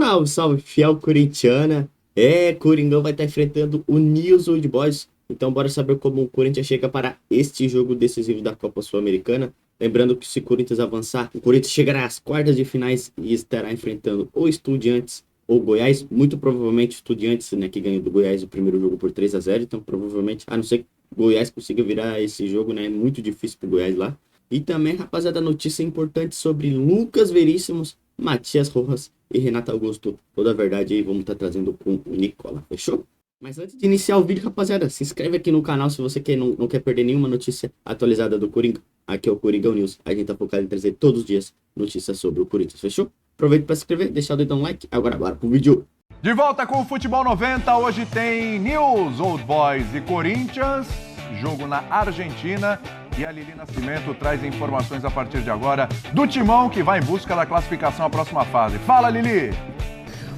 Salve, salve, fiel corintiana. Coringão vai estar enfrentando o News Old Boys. Então bora saber como o Corinthians chega para este jogo decisivo da Copa Sul-Americana. Lembrando que se o Corinthians avançar, o Corinthians chegará às quartas de finais e estará enfrentando ou Estudiantes ou Goiás. Muito provavelmente Estudiantes, né, que ganhou do Goiás o primeiro jogo por 3-0. Então provavelmente, a não ser que o Goiás consiga virar esse jogo, né, é muito difícil pro Goiás lá. E também, rapaziada, notícia importante sobre Lucas Veríssimos, Matias Rojas e Renato Augusto. Toda a verdade aí vamos estar trazendo com o Nicola, fechou? Mas antes de iniciar o vídeo, rapaziada, se inscreve aqui no canal se você não quer perder nenhuma notícia atualizada do Coringão. Aqui é o Coringão News, a gente tá focado em trazer todos os dias notícias sobre o Corinthians, fechou? Aproveita para se inscrever, deixar o dedão like, agora bora pro vídeo. De volta com o Futebol 90, hoje tem News Old Boys e Corinthians, jogo na Argentina. E a Lili Nascimento traz informações a partir de agora do Timão, que vai em busca da classificação à próxima fase. Fala, Lili!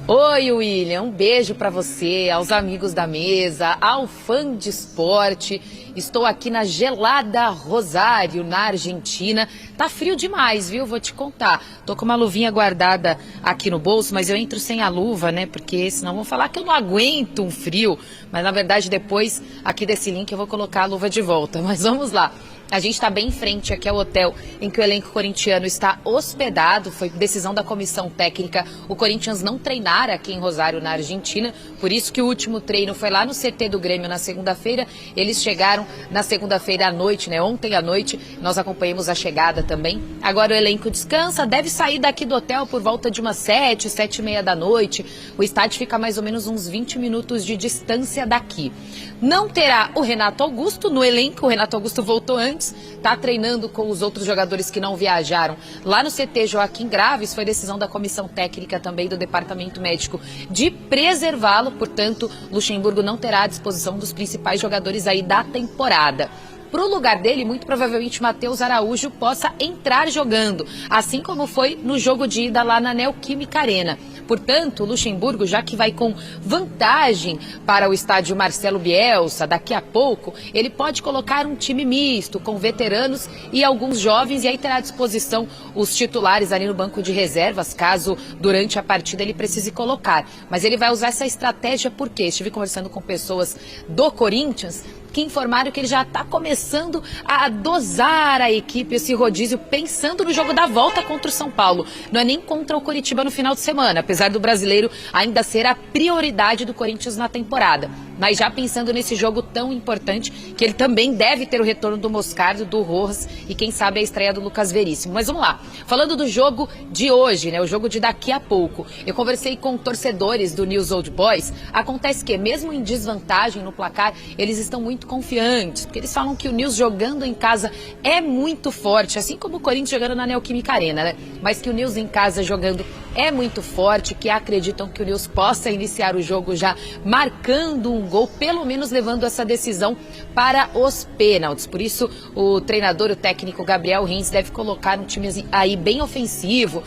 Oi, William, um beijo para você, aos amigos da mesa, ao fã de esporte. Estou aqui na gelada Rosário, na Argentina. Tá frio demais, viu? Vou te contar. Tô com uma luvinha guardada aqui no bolso, mas eu entro sem a luva, né? Porque senão vão falar que eu não aguento um frio. Mas na verdade depois, aqui desse link, eu vou colocar a luva de volta. Mas vamos lá. A gente está bem em frente aqui ao hotel em que o elenco corintiano está hospedado. Foi decisão da comissão técnica o Corinthians não treinar aqui em Rosário, na Argentina. Por isso que o último treino foi lá no CT do Grêmio na segunda-feira. Eles chegaram na segunda-feira à noite, né? Ontem à noite nós acompanhamos a chegada também. Agora o elenco descansa, deve sair daqui do hotel por volta de umas 7h30 da noite. O estádio fica mais ou menos uns 20 minutos de distância daqui. Não terá o Renato Augusto no elenco. O Renato Augusto voltou antes. Está treinando com os outros jogadores que não viajaram lá no CT Joaquim Graves. Foi decisão da comissão técnica também do departamento médico de preservá-lo. Portanto, Luxemburgo não terá à disposição dos principais jogadores aí da temporada. Para o lugar dele, muito provavelmente Matheus Araújo possa entrar jogando, assim como foi no jogo de ida lá na Neoquímica Arena. Portanto, o Luxemburgo, já que vai com vantagem para o estádio Marcelo Bielsa, daqui a pouco, ele pode colocar um time misto, com veteranos e alguns jovens, e aí terá à disposição os titulares ali no banco de reservas, caso durante a partida ele precise colocar. Mas ele vai usar essa estratégia porque estive conversando com pessoas do Corinthians que informaram que ele já está começando a dosar a equipe, esse rodízio, pensando no jogo da volta contra o São Paulo. Não é nem contra o Coritiba no final de semana, apesar do brasileiro ainda ser a prioridade do Corinthians na temporada. Mas já pensando nesse jogo tão importante, que ele também deve ter o retorno do Moscardo, do Rojas e quem sabe a estreia do Lucas Veríssimo. Mas vamos lá, falando do jogo de hoje, né, o jogo de daqui a pouco. Eu conversei com torcedores do News Old Boys. Acontece que mesmo em desvantagem no placar, eles estão muito confiantes, porque eles falam que o News jogando em casa é muito forte, assim como o Corinthians jogando na Neoquímica Arena, né? Mas que o News em casa jogando é muito forte, que acreditam que o News possa iniciar o jogo já marcando um gol, pelo menos levando essa decisão para os pênaltis. Por isso, o treinador, o técnico Gabriel Rins, deve colocar um time aí bem ofensivo,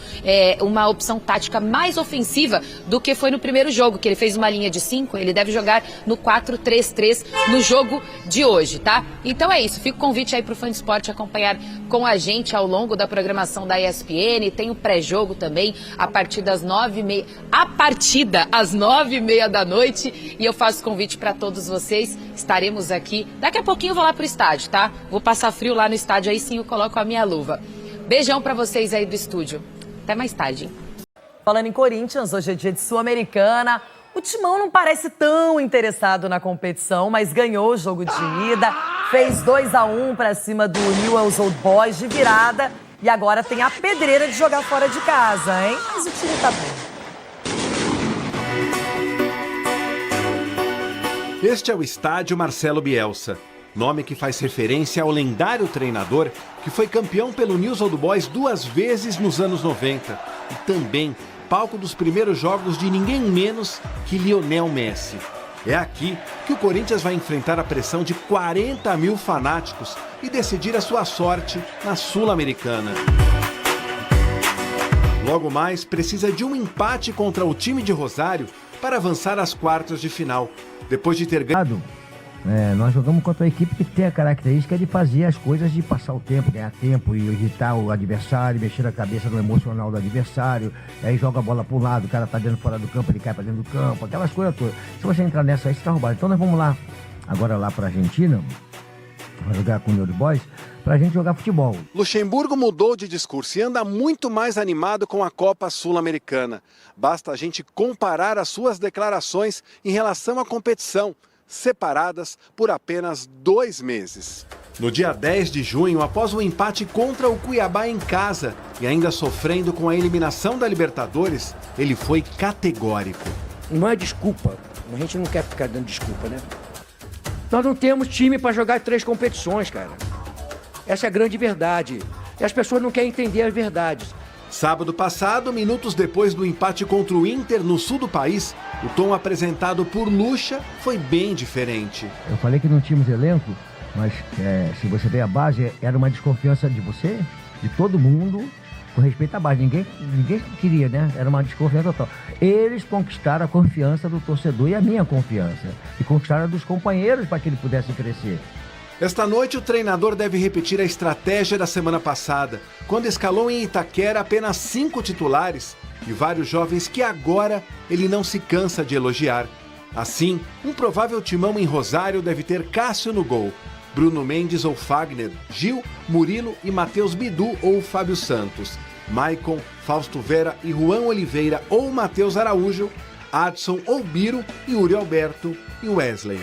uma opção tática mais ofensiva do que foi no primeiro jogo, que ele fez uma linha de 5, ele deve jogar no 4-3-3 no jogo de hoje, tá? Então é isso, fica o convite aí pro fã de esporte acompanhar com a gente ao longo da programação da ESPN. Tem o pré-jogo também, a partir das 9h30, a partida às 9h30 da noite, e eu faço convite para todos vocês. Estaremos aqui, daqui a pouquinho eu vou lá pro estádio, tá? Vou passar frio lá no estádio, aí sim eu coloco a minha luva. Beijão para vocês aí do estúdio, até mais tarde. Falando em Corinthians, hoje é dia de Sul-Americana. O Timão não parece tão interessado na competição, mas ganhou o jogo de ida, fez 2-1 para cima do Newell's Old Boys de virada e agora tem a pedreira de jogar fora de casa, hein? Mas o time tá bem. Este é o estádio Marcelo Bielsa, nome que faz referência ao lendário treinador que foi campeão pelo Newell's Old Boys 2 vezes nos anos 90 e também palco dos primeiros jogos de ninguém menos que Lionel Messi. É aqui que o Corinthians vai enfrentar a pressão de 40 mil fanáticos e decidir a sua sorte na Sul-Americana. Logo mais, precisa de um empate contra o time de Rosário para avançar às quartas de final, depois de ter ganhado Nós jogamos contra uma equipe que tem a característica de fazer as coisas, de passar o tempo, ganhar tempo e irritar o adversário, mexer a cabeça no emocional do adversário, aí joga a bola pro lado, o cara tá dentro fora do campo, ele cai pra dentro do campo, aquelas coisas todas. Se você entrar nessa aí, você tá roubado. Então nós vamos lá, agora lá pra Argentina, pra jogar com o Old Boys, pra gente jogar futebol. Luxemburgo mudou de discurso e anda muito mais animado com a Copa Sul-Americana. Basta a gente comparar as suas declarações em relação à competição, separadas por apenas 2 meses. No dia 10 de junho, após o empate contra o Cuiabá em casa e ainda sofrendo com a eliminação da Libertadores, ele foi categórico. Não é desculpa, a gente não quer ficar dando desculpa, né? Nós não temos time para jogar 3 competições, cara. Essa é a grande verdade. E as pessoas não querem entender as verdades. Sábado passado, minutos depois do empate contra o Inter no sul do país, o tom apresentado por Lucha foi bem diferente. Eu falei que não tínhamos elenco, mas se você ver a base, era uma desconfiança de você, de todo mundo, com respeito à base. Ninguém queria, né? Era uma desconfiança total. Eles conquistaram a confiança do torcedor e a minha confiança. E conquistaram a dos companheiros para que ele pudesse crescer. Esta noite, o treinador deve repetir a estratégia da semana passada, quando escalou em Itaquera apenas 5 titulares e vários jovens que agora ele não se cansa de elogiar. Assim, um provável timão em Rosário deve ter Cássio no gol, Bruno Mendes ou Fagner, Gil, Murilo e Matheus Bidu ou Fábio Santos, Maicon, Fausto Vera e Juan Oliveira ou Matheus Araújo, Adson ou Biro, Yuri Alberto e Wesley.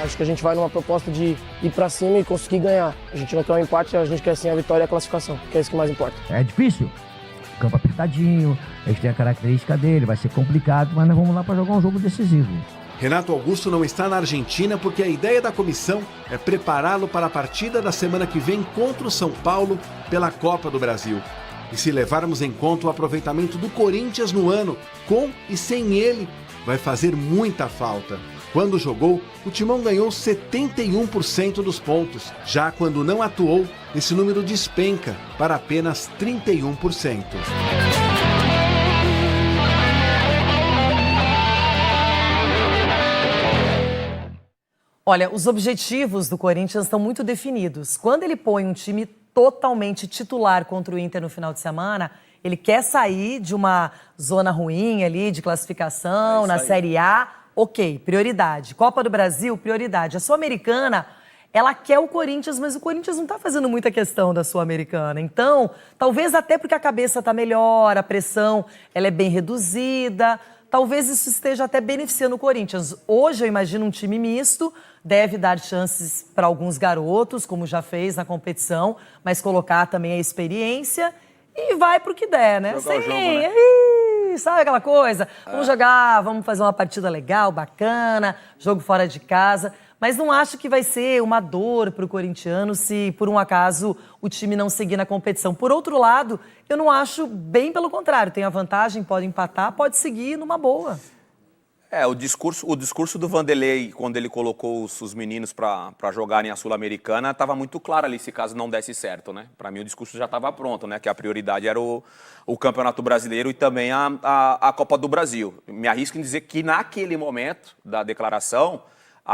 Acho que a gente vai numa proposta de ir pra cima e conseguir ganhar. A gente não quer um empate, a gente quer sim a vitória e a classificação, que é isso que mais importa. É difícil, campo apertadinho, a gente tem a característica dele, vai ser complicado, mas nós vamos lá para jogar um jogo decisivo. Renato Augusto não está na Argentina porque a ideia da comissão é prepará-lo para a partida da semana que vem contra o São Paulo pela Copa do Brasil. E se levarmos em conta o aproveitamento do Corinthians no ano, com e sem ele, vai fazer muita falta. Quando jogou, o Timão ganhou 71% dos pontos. Já quando não atuou, esse número despenca para apenas 31%. Olha, os objetivos do Corinthians estão muito definidos. Quando ele põe um time totalmente titular contra o Inter no final de semana, ele quer sair de uma zona ruim ali de classificação na Série A. Ok, prioridade. Copa do Brasil, prioridade. A Sul-Americana, ela quer o Corinthians, mas o Corinthians não está fazendo muita questão da Sul-Americana. Então, talvez até porque a cabeça está melhor, a pressão ela é bem reduzida, talvez isso esteja até beneficiando o Corinthians. Hoje eu imagino um time misto, deve dar chances para alguns garotos, como já fez na competição, mas colocar também a experiência e vai pro que der, né? Jogar o jogo, né? Sabe aquela coisa? Vamos jogar, vamos fazer uma partida legal, bacana, jogo fora de casa. Mas não acho que vai ser uma dor pro corintiano se, por um acaso, o time não seguir na competição. Por outro lado, eu não acho, bem pelo contrário. Tem a vantagem, pode empatar, pode seguir numa boa. O discurso do Vanderlei, quando ele colocou os meninos para jogarem a Sul-Americana, estava muito claro ali, se caso não desse certo, né? Para mim o discurso já estava pronto, né? Que a prioridade era o Campeonato Brasileiro e também a Copa do Brasil. Me arrisco em dizer que naquele momento da declaração,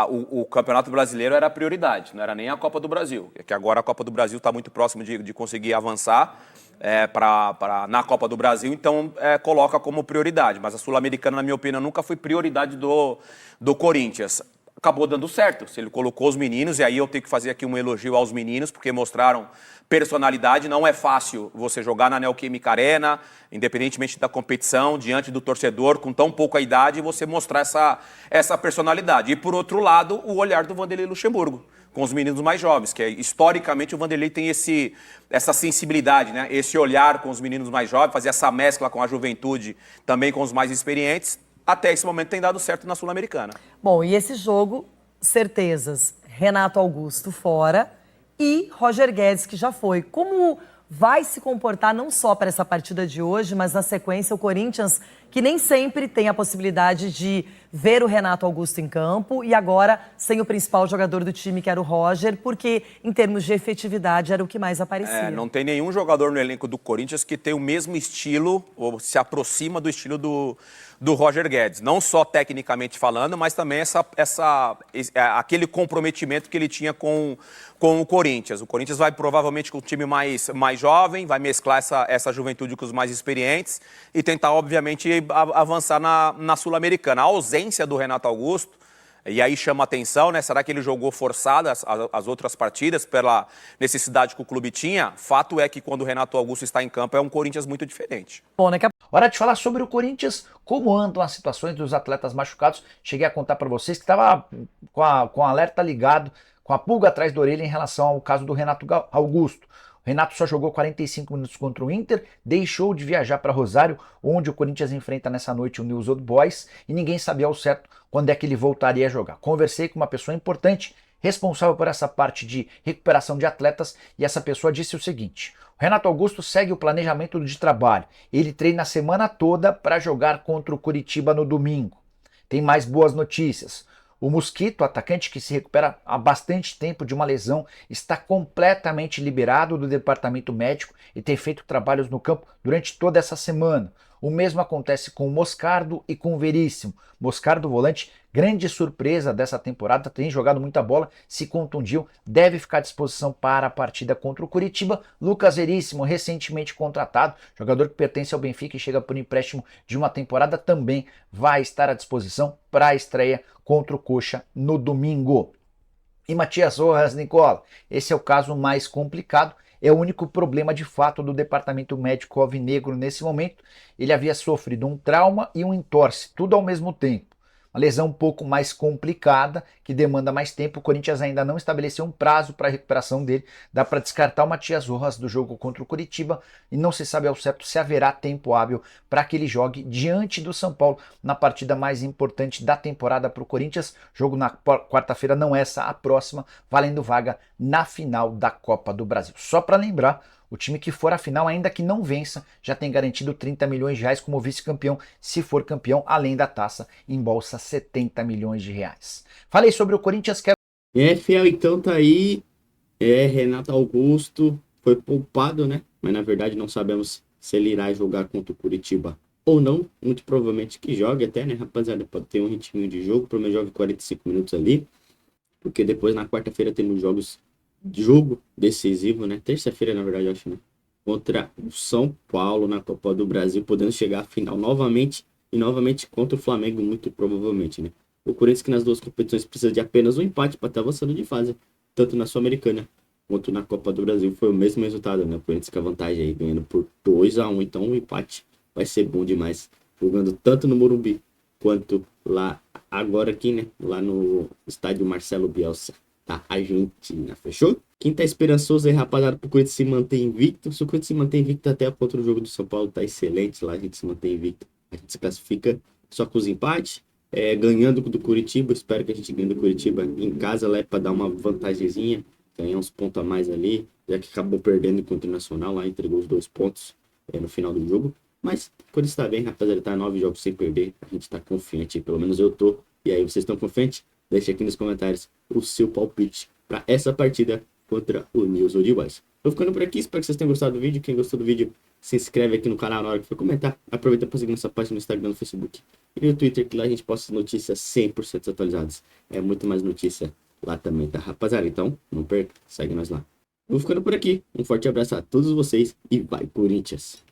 o Campeonato Brasileiro era a prioridade, não era nem a Copa do Brasil. É que agora a Copa do Brasil está muito próximo de conseguir avançar na Copa do Brasil, então coloca como prioridade. Mas a Sul-Americana, na minha opinião, nunca foi prioridade do Corinthians. Acabou dando certo, se ele colocou os meninos, e aí eu tenho que fazer aqui um elogio aos meninos, porque mostraram personalidade. Não é fácil você jogar na Neoquímica Arena, independentemente da competição, diante do torcedor, com tão pouca idade, e você mostrar essa personalidade. E, por outro lado, o olhar do Vanderlei Luxemburgo, com os meninos mais jovens, que historicamente o Vanderlei tem essa sensibilidade, né? Esse olhar com os meninos mais jovens, fazer essa mescla com a juventude, também com os mais experientes. Até esse momento tem dado certo na Sul-Americana. Bom, e esse jogo, certezas, Renato Augusto fora e Roger Guedes, que já foi. Como vai se comportar não só para essa partida de hoje, mas na sequência o Corinthians, que nem sempre tem a possibilidade de ver o Renato Augusto em campo e agora sem o principal jogador do time, que era o Roger, porque em termos de efetividade era o que mais aparecia. Não tem nenhum jogador no elenco do Corinthians que tem o mesmo estilo ou se aproxima do estilo do Roger Guedes. Não só tecnicamente falando, mas também aquele comprometimento que ele tinha com o Corinthians. O Corinthians vai provavelmente com o time mais jovem, vai mesclar essa juventude com os mais experientes e tentar, obviamente, avançar na Sul-Americana. A ausência do Renato Augusto, e aí chama a atenção, né? Será que ele jogou forçado as outras partidas pela necessidade que o clube tinha? Fato é que quando o Renato Augusto está em campo é um Corinthians muito diferente. Bom, né? Hora de falar sobre o Corinthians, como andam as situações dos atletas machucados. Cheguei a contar para vocês que estava com o alerta ligado, com a pulga atrás da orelha em relação ao caso do Renato Augusto. O Renato só jogou 45 minutos contra o Inter, deixou de viajar para Rosário, onde o Corinthians enfrenta nessa noite o News Old Boys, e ninguém sabia ao certo quando é que ele voltaria a jogar. Conversei com uma pessoa importante, responsável por essa parte de recuperação de atletas, e essa pessoa disse o seguinte: o Renato Augusto segue o planejamento de trabalho, ele treina a semana toda para jogar contra o Curitiba no domingo. Tem mais boas notícias. O Mosquito, atacante que se recupera há bastante tempo de uma lesão, está completamente liberado do departamento médico e tem feito trabalhos no campo durante toda essa semana. O mesmo acontece com o Moscardo e com o Veríssimo. Moscardo, volante, grande surpresa dessa temporada, tem jogado muita bola, se contundiu, deve ficar à disposição para a partida contra o Curitiba. Lucas Veríssimo, recentemente contratado, jogador que pertence ao Benfica e chega por empréstimo de uma temporada, também vai estar à disposição para a estreia contra o Coxa no domingo. E Matias Rojas, Nicola, esse é o caso mais complicado. É o único problema de fato do departamento médico alvinegro nesse momento. Ele havia sofrido um trauma e um entorse, tudo ao mesmo tempo. Uma lesão um pouco mais complicada, que demanda mais tempo. O Corinthians ainda não estabeleceu um prazo para a recuperação dele. Dá para descartar o Matias Rojas do jogo contra o Curitiba e não se sabe ao certo se haverá tempo hábil para que ele jogue diante do São Paulo na partida mais importante da temporada para o Corinthians. Jogo na quarta-feira, não essa, a próxima, valendo vaga na final da Copa do Brasil. Só para lembrar, o time que for à final, ainda que não vença, já tem garantido 30 milhões de reais como vice-campeão. Se for campeão, além da taça, embolsa 70 milhões de reais. Falei sobre o Corinthians, que Fiel, então tá aí. Renato Augusto foi poupado, né? Mas na verdade não sabemos se ele irá jogar contra o Curitiba ou não. Muito provavelmente que jogue até, né, rapaziada? Pode ter um ritminho de jogo, pelo menos jogue 45 minutos ali. Porque depois na quarta-feira temos jogo decisivo, né? Terça-feira, na verdade, eu acho, né? Contra o São Paulo na Copa do Brasil, podendo chegar à final novamente e novamente contra o Flamengo, muito provavelmente, né? O Corinthians, que nas duas competições precisa de apenas um empate para estar avançando de fase, tanto na Sul-Americana quanto na Copa do Brasil, foi o mesmo resultado, né? O Corinthians com a vantagem aí, ganhando por 2-1, então o empate vai ser bom demais, jogando tanto no Morumbi quanto lá, agora aqui, né? Lá no estádio Marcelo Bielsa da Argentina, fechou? Quem tá esperançoso aí, rapaziada, pro Corinthians se manter invicto. Se o Corinthians se manter invicto até contra o jogo do São Paulo, tá excelente. Lá a gente se mantém invicto. A gente se classifica só com os empates. Ganhando do Curitiba, espero que a gente ganhe do Curitiba em casa, lá pra dar uma vantagemzinha, ganhar uns pontos a mais ali, já que acabou perdendo contra o Nacional, lá entregou os 2 pontos no final do jogo. Mas o Corinthians tá bem, rapaziada, tá 9 jogos sem perder. A gente tá confiante, pelo menos eu tô. E aí, vocês estão confiantes? Deixa aqui nos comentários o seu palpite para essa partida contra o News Old Boys. Tô ficando por aqui, espero que vocês tenham gostado do vídeo. Quem gostou do vídeo, se inscreve aqui no canal na hora que for comentar. Aproveita para seguir nossa página no Instagram, no Facebook e no Twitter, que lá a gente posta notícias 100% atualizadas. É muito mais notícia lá também, tá, rapaziada? Então, não perca, segue nós lá. Vou ficando por aqui. Um forte abraço a todos vocês e vai, Corinthians!